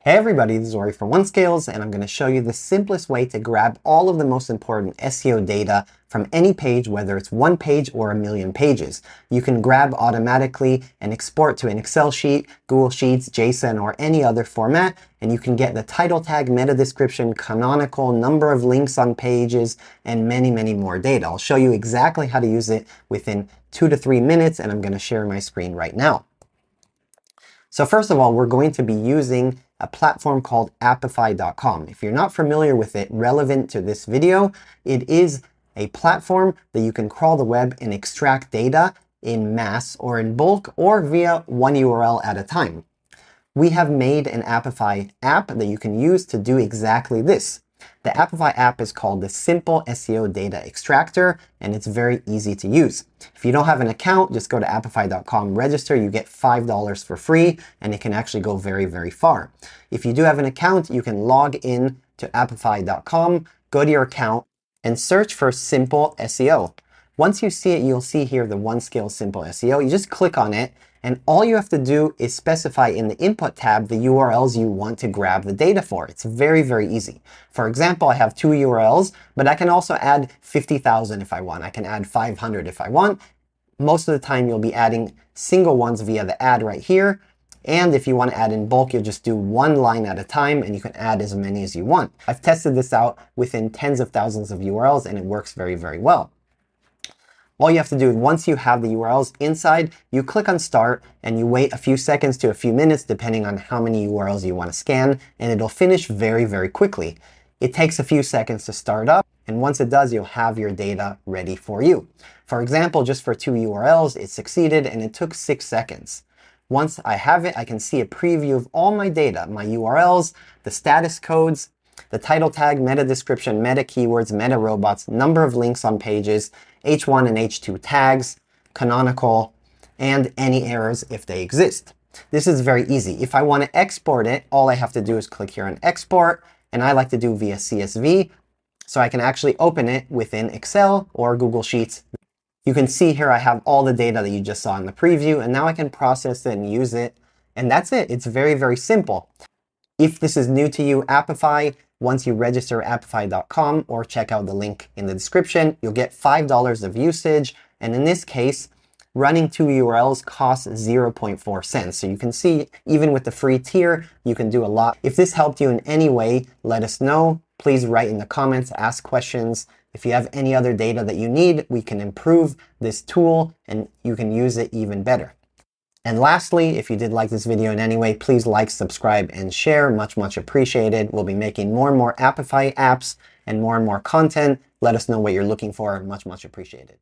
Hey everybody, this is Ori from OneScales, and I'm going to show you the simplest way to grab all of the most important SEO data from any page, whether it's one page or a million pages. You can grab automatically and export to an Excel sheet, Google Sheets, JSON, or any other format, and you can get the title tag, meta description, canonical, number of links on pages, and many more data. I'll show you exactly how to use it within 2 to 3 minutes, and I'm going to share my screen right now. So first of all, we're going to be using a platform called Apify.com. If you're not familiar with it, relevant to this video, it is a platform that you can crawl the web and extract data in mass or in bulk or via one URL at a time. We have made an Apify app that you can use to do exactly this. The Apify app is called the Simple SEO Data Extractor, and it's very easy to use. If you don't have an account, just go to apify.com, register, you get $5 for free, and it can actually go very far. If you do have an account, you can log in to apify.com, go to your account, and search for Simple SEO. Once you see it, you'll see here the OneScales Simple SEO. You just click on it, and all you have to do is specify in the input tab the URLs you want to grab the data for. It's very easy. For example, I have 2 URLs, but I can also add 50,000 if I want. I can add 500 if I want. Most of the time, you'll be adding single ones via the add right here. And if you want to add in bulk, you'll just do one line at a time, and you can add as many as you want. I've tested this out within tens of thousands of URLs, and it works very well. All you have to do, once you have the URLs inside, you click on Start, and you wait a few seconds to a few minutes, depending on how many URLs you want to scan, and it'll finish very quickly. It takes a few seconds to start up, and once it does, you'll have your data ready for you. For example, just for 2 URLs, it succeeded, and it took 6 seconds. Once I have it, I can see a preview of all my data, my URLs, the status codes, the title tag, meta description, meta keywords, meta robots, number of links on pages, H1 and H2 tags, canonical, and any errors if they exist. This is very easy. If I want to export it, all I have to do is click here on export, and I like to do via CSV, so I can actually open it within Excel or Google Sheets. You can see here I have all the data that you just saw in the preview, and now I can process it and use it, and that's it. It's very simple. If this is new to you, Apify, once you register apify.com or check out the link in the description, you'll get $5 of usage. And in this case, running 2 URLs costs 0.4 cents. So you can see, even with the free tier, you can do a lot. If this helped you in any way, let us know. Please write in the comments, ask questions. If you have any other data that you need, we can improve this tool and you can use it even better. And lastly, if you did like this video in any way, please like, subscribe, and share. Much appreciated. We'll be making more and more Apify apps and more content. Let us know what you're looking for. Much appreciated.